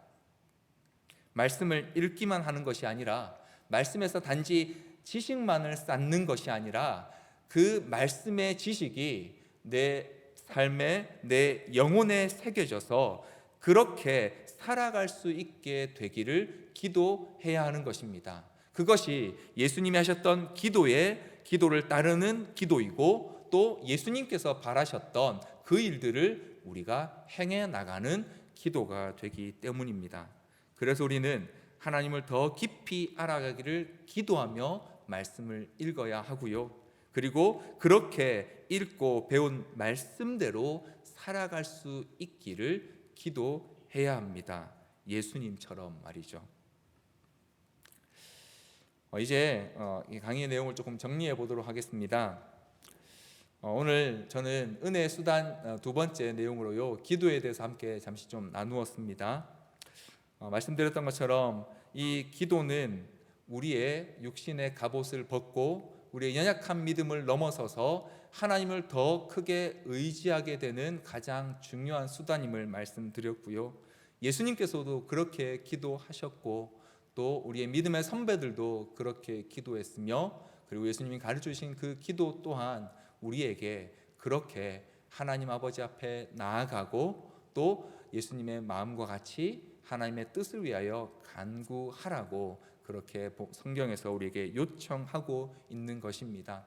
말씀을 읽기만 하는 것이 아니라, 말씀에서 단지 지식만을 쌓는 것이 아니라 그 말씀의 지식이 내 삶에, 내 영혼에 새겨져서 그렇게 살아갈 수 있게 되기를 기도해야 하는 것입니다. 그것이 예수님이 하셨던 기도를 따르는 기도이고, 또 예수님께서 바라셨던 그 일들을 우리가 행해 나가는 기도가 되기 때문입니다. 그래서 우리는 하나님을 더 깊이 알아가기를 기도하며 말씀을 읽어야 하고요, 그리고 그렇게 읽고 배운 말씀대로 살아갈 수 있기를 기도해야 합니다. 예수님처럼 말이죠. 이제 이 강의의 내용을 조금 정리해 보도록 하겠습니다. 오늘 저는 은혜의 수단 두 번째 내용으로요, 기도에 대해서 함께 잠시 좀 나누었습니다. 말씀드렸던 것처럼 이 기도는 우리의 육신의 갑옷을 벗고 우리의 연약한 믿음을 넘어서서 하나님을 더 크게 의지하게 되는 가장 중요한 수단임을 말씀드렸고요, 예수님께서도 그렇게 기도하셨고 또 우리의 믿음의 선배들도 그렇게 기도했으며, 그리고 예수님이 가르쳐주신 그 기도 또한 우리에게 그렇게 하나님 아버지 앞에 나아가고 또 예수님의 마음과 같이 하나님의 뜻을 위하여 간구하라고 그렇게 성경에서 우리에게 요청하고 있는 것입니다.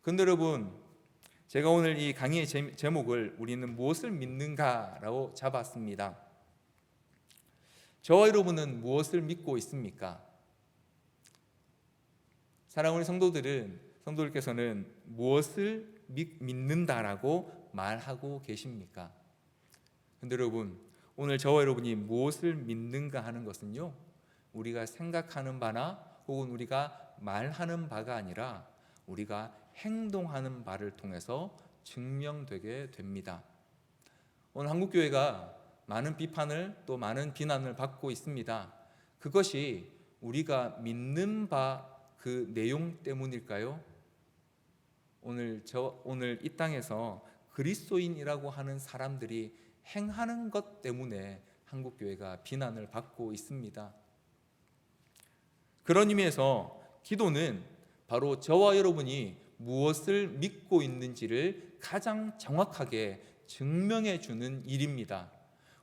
그런데 여러분, 제가 오늘 이 강의의 제목을 우리는 무엇을 믿는가라고 잡았습니다. 저와 여러분은 무엇을 믿고 있습니까? 사랑하는 성도들께서는 무엇을 믿는다라고 말하고 계십니까? 그런데 여러분, 오늘 저와 여러분이 무엇을 믿는가 하는 것은요, 우리가 생각하는 바나 혹은 우리가 말하는 바가 아니라 우리가 행동하는 바를 통해서 증명되게 됩니다. 오늘 한국교회가 많은 비판을 또 많은 비난을 받고 있습니다. 그것이 우리가 믿는 바 그 내용 때문일까요? 오늘 이 땅에서 그리스도인이라고 하는 사람들이 행하는 것 때문에 한국교회가 비난을 받고 있습니다. 그런 의미에서 기도는 바로 저와 여러분이 무엇을 믿고 있는지를 가장 정확하게 증명해 주는 일입니다.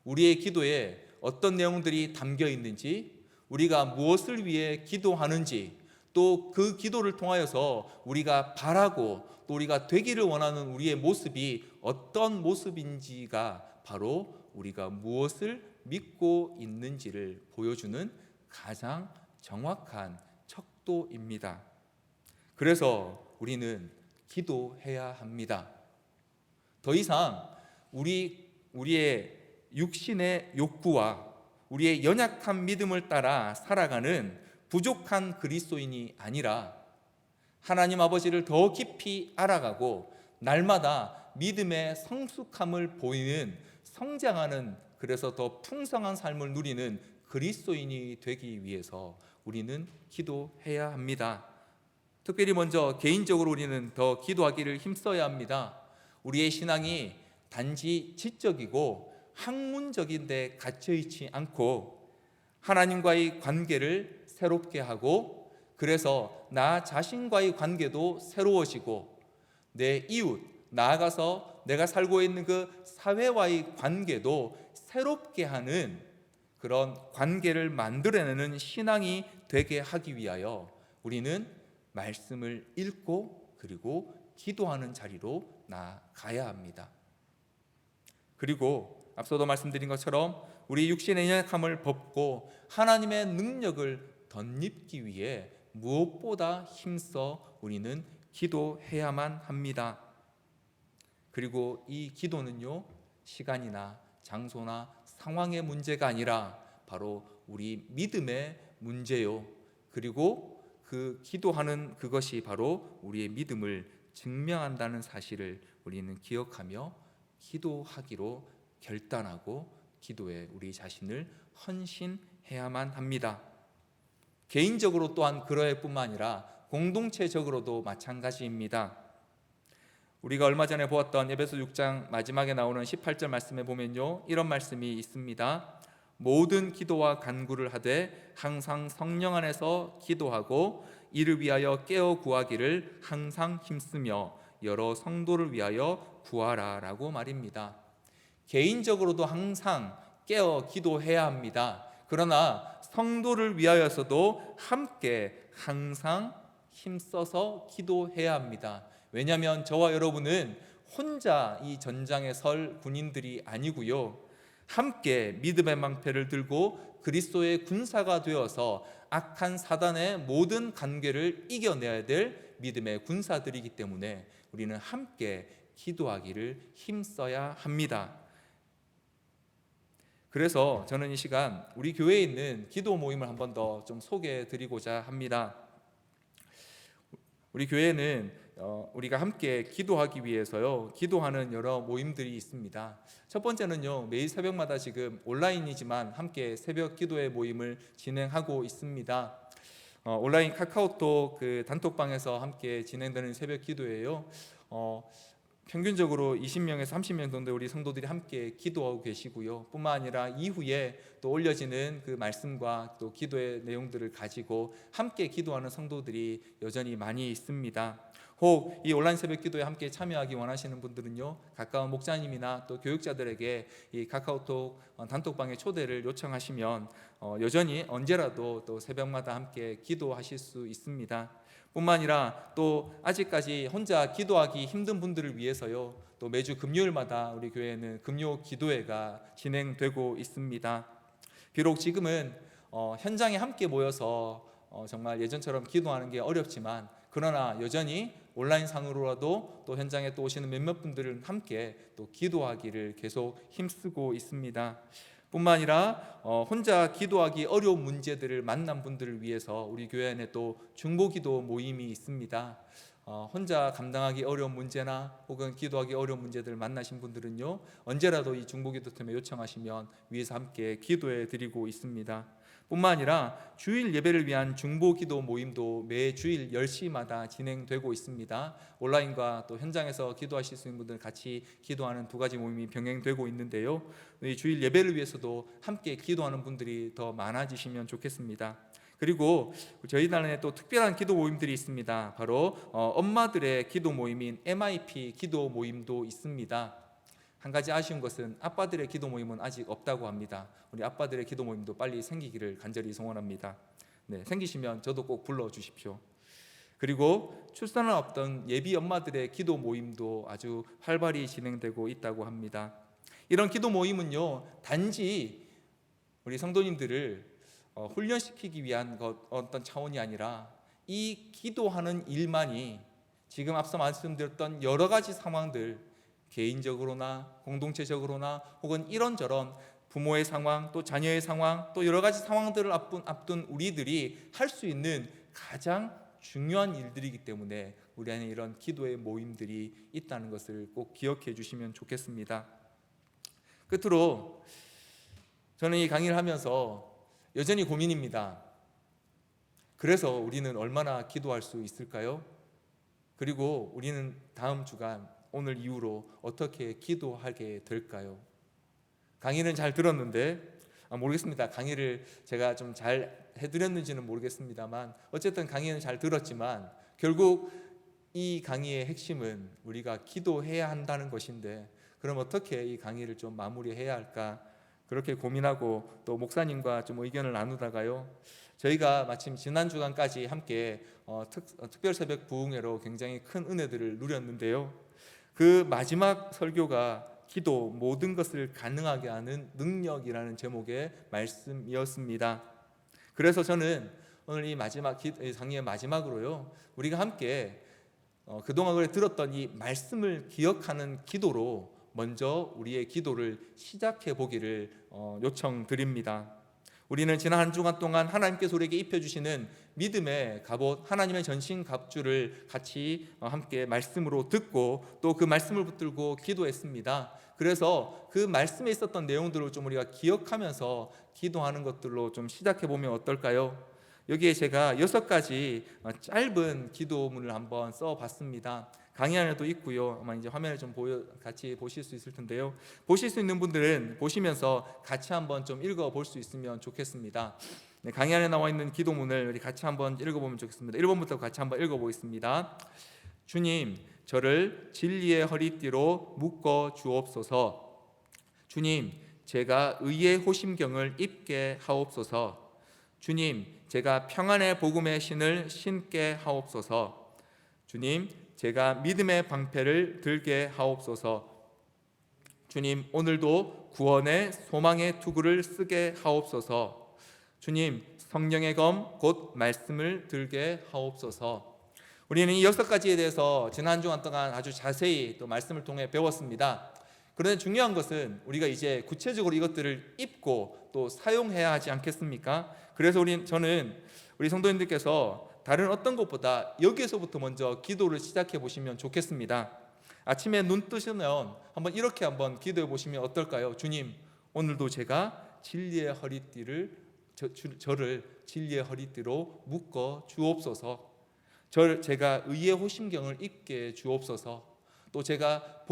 우리의 기도에 어떤 내용들이 담겨 있는지, 우리가 무엇을 위해 기도하는지, 또 그 기도를 통하여서 우리가 바라고 또 우리가 되기를 원하는 우리의 모습이 어떤 모습인지가 바로 우리가 무엇을 믿고 있는지를 보여주는 가장 정확한 척도입니다. 그래서 우리는 기도해야 합니다. 더 이상 우리의 육신의 욕구와 우리의 연약한 믿음을 따라 살아가는 부족한 그리스도인이 아니라 하나님 아버지를 더 깊이 알아가고 날마다 믿음의 성숙함을 보이는 성장하는, 그래서 더 풍성한 삶을 누리는 그리스도인이 되기 위해서 우리는 기도해야 합니다. 특별히 먼저 개인적으로 우리는 더 기도하기를 힘써야 합니다. 우리의 신앙이 단지 지적이고 학문적인 데 갇혀있지 않고 하나님과의 관계를 새롭게 하고, 그래서 나 자신과의 관계도 새로워지고 내 이웃, 나아가서 내가 살고 있는 그 사회와의 관계도 새롭게 하는 그런 관계를 만들어내는 신앙이 되게 하기 위하여 우리는 말씀을 읽고 그리고 기도하는 자리로 나아가야 합니다. 그리고 앞서도 말씀드린 것처럼 우리 육신의 연약함을 벗고 하나님의 능력을 덧입기 위해 무엇보다 힘써 우리는 기도해야만 합니다. 그리고 이 기도는요, 시간이나 장소나 상황의 문제가 아니라 바로 우리 믿음의 문제요. 그리고 그 기도하는 그것이 바로 우리의 믿음을 증명한다는 사실을 우리는 기억하며 기도하기로 결단하고 기도에 우리 자신을 헌신해야만 합니다. 개인적으로 또한 그럴 뿐만 아니라 공동체적으로도 마찬가지입니다. 우리가 얼마 전에 보았던 에베소 6장 마지막에 나오는 18절 말씀에 보면요, 이런 말씀이 있습니다. 모든 기도와 간구를 하되 항상 성령 안에서 기도하고 이를 위하여 깨어 구하기를 항상 힘쓰며 여러 성도를 위하여 구하라 라고 말입니다. 개인적으로도 항상 깨어 기도해야 합니다. 그러나 성도를 위하여서도 함께 항상 힘써서 기도해야 합니다. 왜냐하면 저와 여러분은 혼자 이 전장에 설 군인들이 아니고요, 함께 믿음의 방패를 들고 그리스도의 군사가 되어서 악한 사단의 모든 관계를 이겨내야 될 믿음의 군사들이기 때문에 우리는 함께 기도하기를 힘써야 합니다. 그래서 저는 이 시간 우리 교회에 있는 기도 모임을 한 번 더 좀 소개해 드리고자 합니다. 우리 교회는 우리가 함께 기도하기 위해서요, 기도하는 여러 모임들이 있습니다. 첫 번째는요, 매일 새벽마다 지금 온라인이지만 함께 새벽 기도회 모임을 진행하고 있습니다. 온라인 카카오톡 그 단톡방에서 함께 진행되는 새벽 기도회예요. 평균적으로 20명에서 30명 정도 우리 성도들이 함께 기도하고 계시고요, 뿐만 아니라 이후에 또 올려지는 그 말씀과 또 기도의 내용들을 가지고 함께 기도하는 성도들이 여전히 많이 있습니다. 혹 이 온라인 새벽 기도에 함께 참여하기 원하시는 분들은요, 가까운 목자님이나 또 교육자들에게 이 카카오톡 단톡방에 초대를 요청하시면 여전히 언제라도 또 새벽마다 함께 기도하실 수 있습니다. 뿐만 아니라 또 아직까지 혼자 기도하기 힘든 분들을 위해서요, 또 매주 금요일마다 우리 교회는 금요 기도회가 진행되고 있습니다. 비록 지금은 현장에 함께 모여서 정말 예전처럼 기도하는 게 어렵지만, 그러나 여전히 온라인 상으로라도 또 현장에 또 오시는 몇몇 분들은 함께 또 기도하기를 계속 힘쓰고 있습니다. 뿐만 아니라 혼자 기도하기 어려운 문제들을 만난 분들을 위해서 우리 교회 안에 또 중보기도 모임이 있습니다. 혼자 감당하기 어려운 문제나 혹은 기도하기 어려운 문제들을 만나신 분들은요, 언제라도 이 중보기도 틈에 요청하시면 위에서 함께 기도해 드리고 있습니다. 뿐만 아니라 주일 예배를 위한 중보기도 모임도 매 주일 10시마다 진행되고 있습니다. 온라인과 또 현장에서 기도하실 수 있는 분들 같이 기도하는 두 가지 모임이 병행되고 있는데요, 이 주일 예배를 위해서도 함께 기도하는 분들이 더 많아지시면 좋겠습니다. 그리고 저희 나라에 또 특별한 기도 모임들이 있습니다. 바로 엄마들의 기도 모임인 MIP 기도 모임도 있습니다. 한 가지 아쉬운 것은 아빠들의 기도 모임은 아직 없다고 합니다. 우리 아빠들의 기도 모임도 빨리 생기기를 간절히 소원합니다. 생기시면 저도 꼭 불러주십시오. 그리고 출산을 앞둔 예비 엄마들의 기도 모임도 아주 활발히 진행되고 있다고 합니다. 이런 기도 모임은요, 단지 우리 성도님들을 훈련시키기 위한 어떤 차원이 아니라 이 기도하는 일만이 지금 앞서 말씀드렸던 여러 가지 상황들, 개인적으로나 공동체적으로나 혹은 이런저런 부모의 상황, 또 자녀의 상황, 또 여러 가지 상황들을 앞둔 우리들이 할 수 있는 가장 중요한 일들이기 때문에 우리 안에 이런 기도의 모임들이 있다는 것을 꼭 기억해 주시면 좋겠습니다. 끝으로 저는 이 강의를 하면서 여전히 고민입니다. 그래서 우리는 얼마나 기도할 수 있을까요? 그리고 우리는 다음 주간 오늘 이후로 어떻게 기도하게 될까요? 강의는 잘 들었는데 모르겠습니다. 강의를 제가 좀 잘 해드렸는지는 모르겠습니다만 어쨌든 강의는 잘 들었지만 결국 이 강의의 핵심은 우리가 기도해야 한다는 것인데 그럼 어떻게 이 강의를 좀 마무리해야 할까 그렇게 고민하고 또 목사님과 좀 의견을 나누다가요, 저희가 마침 지난 주간까지 함께 특별 새벽 부흥회로 굉장히 큰 은혜들을 누렸는데요, 그 마지막 설교가 기도 모든 것을 가능하게 하는 능력이라는 제목의 말씀이었습니다. 그래서 저는 오늘 이 마지막 강의의 마지막으로요, 우리가 함께 그동안 들었던 이 말씀을 기억하는 기도로 먼저 우리의 기도를 시작해 보기를 요청드립니다. 우리는 지난 한 주간 동안 하나님께서 우리에게 입혀주시는 믿음의 갑옷, 하나님의 전신갑주를 같이 함께 말씀으로 듣고 또 그 말씀을 붙들고 기도했습니다. 그래서 그 말씀에 있었던 내용들을 좀 우리가 기억하면서 기도하는 것들로 좀 시작해 보면 어떨까요? 여기에 제가 6가지 짧은 기도문을 한번 써봤습니다. 강의 안에도 있고요. 아마 이제 화면에 좀 같이 보실 수 있을 텐데요. 보실 수 있는 분들은 보시면서 같이 한번 좀 읽어볼 수 있으면 좋겠습니다. 강의 안에 나와 있는 기도문을 우리 같이 한번 읽어보면 좋겠습니다. 1번부터 같이 한번 읽어보겠습니다. 주님, 저를 진리의 허리띠로 묶어 주옵소서. 주님, 제가 의의 호심경을 입게 하옵소서. 주님, 제가 평안의 복음의 신을 신게 하옵소서. 주님, 제가 믿음의 방패를 들게 하옵소서. 주님, 오늘도 구원의 소망의 투구를 쓰게 하옵소서. 주님, 성령의 검 곧 말씀을 들게 하옵소서. 우리는 이 6가지에 대해서 지난 주간 동안 아주 자세히 또 말씀을 통해 배웠습니다. 그런데 중요한 것은 우리가 이제 구체적으로 이것들을 입고 또 사용해야 하지 않겠습니까? 그래서 저는 우리 성도님들께서 다른 어떤 것보다 여기에서부터 먼저 기도를 시작해 보시면 좋겠습니다. 아침에 눈 뜨시면 한번 이렇게 한번 기도해 보시면 어떨까요? 주님, 오늘도 제가 진리의 허리띠를 저를 진리의 허리띠로 묶어 주옵소서. 제가 의의 호심경을 입게 주옵소서. 또 제가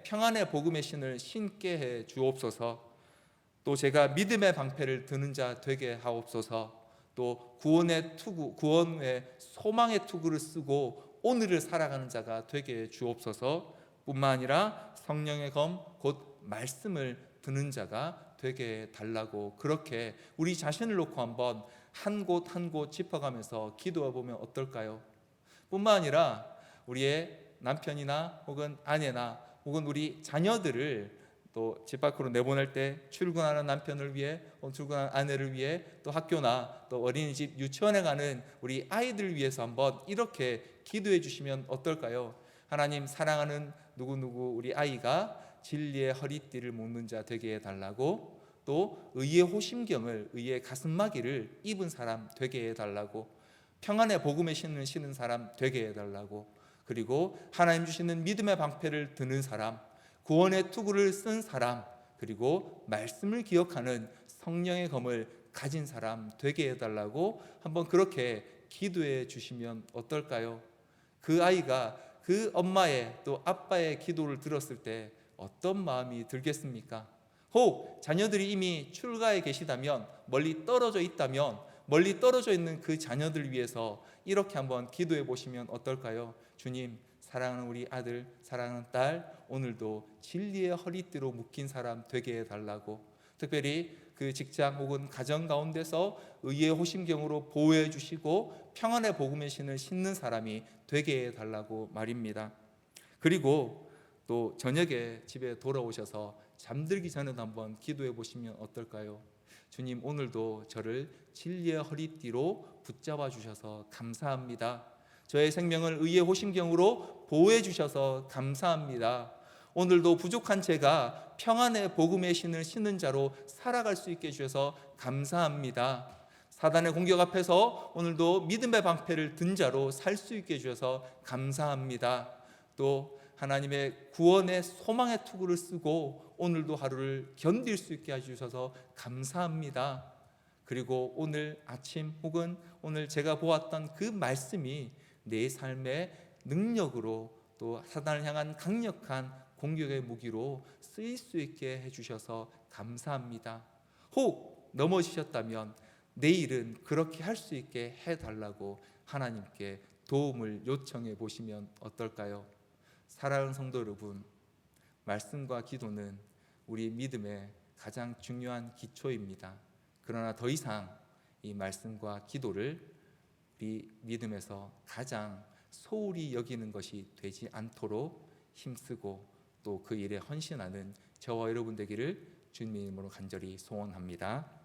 평안의 복음의 신을 신게 해 주옵소서. 또 제가 믿음의 방패를 드는 자 되게 하옵소서. 또 구원의 소망의 투구를 쓰고 오늘을 살아가는 자가 되게 해 주옵소서. 뿐만 아니라 성령의 검 곧 말씀을 드는 자가 되게 달라고, 그렇게 우리 자신을 놓고 한번 한 곳 한 곳 짚어가면서 기도해 보면 어떨까요? 뿐만 아니라 우리의 남편이나 혹은 아내나 혹은 우리 자녀들을 또 집 밖으로 내보낼 때 출근하는 남편을 위해, 출근하는 아내를 위해, 또 학교나 또 어린이집, 유치원에 가는 우리 아이들을 위해서 한번 이렇게 기도해 주시면 어떨까요? 하나님, 사랑하는 누구누구 우리 아이가 진리의 허리띠를 묶는 자 되게 해달라고, 또 의의 호심경을, 의의 가슴마기를 입은 사람 되게 해달라고, 평안의 복음의 신을 신은 사람 되게 해달라고, 그리고 하나님 주시는 믿음의 방패를 드는 사람, 구원의 투구를 쓴 사람, 그리고 말씀을 기억하는 성령의 검을 가진 사람 되게 해달라고 한번 그렇게 기도해 주시면 어떨까요? 그 아이가 그 엄마의 또 아빠의 기도를 들었을 때 어떤 마음이 들겠습니까? 혹 자녀들이 이미 출가해 계시다면, 멀리 떨어져 있다면, 멀리 떨어져 있는 그 자녀들 위해서 이렇게 한번 기도해 보시면 어떨까요? 주님, 사랑하는 우리 아들, 사랑하는 딸, 오늘도 진리의 허리띠로 묶인 사람 되게 해달라고, 특별히 그 직장 혹은 가정 가운데서 의의 호심경으로 보호해 주시고 평안의 복음의 신을 신는 사람이 되게 해달라고 말입니다. 그리고 또 저녁에 집에 돌아오셔서 잠들기 전에도 한번 기도해 보시면 어떨까요? 주님, 오늘도 저를 진리의 허리띠로 붙잡아 주셔서 감사합니다. 저의 생명을 의의 호심경으로 보호해 주셔서 감사합니다. 오늘도 부족한 제가 평안의 복음의 신을 신는 자로 살아갈 수 있게 해주셔서 감사합니다. 사단의 공격 앞에서 오늘도 믿음의 방패를 든 자로 살 수 있게 해주셔서 감사합니다. 또 하나님의 구원의 소망의 투구를 쓰고 오늘도 하루를 견딜 수 있게 해주셔서 감사합니다. 그리고 오늘 아침 혹은 오늘 제가 보았던 그 말씀이 내 삶의 능력으로 또 사단을 향한 강력한 공격의 무기로 쓰일 수 있게 해주셔서 감사합니다. 혹 넘어지셨다면 내일은 그렇게 할 수 있게 해달라고 하나님께 도움을 요청해 보시면 어떨까요? 사랑하는 성도 여러분, 말씀과 기도는 우리 믿음의 가장 중요한 기초입니다. 그러나 더 이상 이 말씀과 기도를 우리 믿음에서 가장 소홀히 여기는 것이 되지 않도록 힘쓰고 또 그 일에 헌신하는 저와 여러분 되기를 주님의 이름으로 간절히 소원합니다.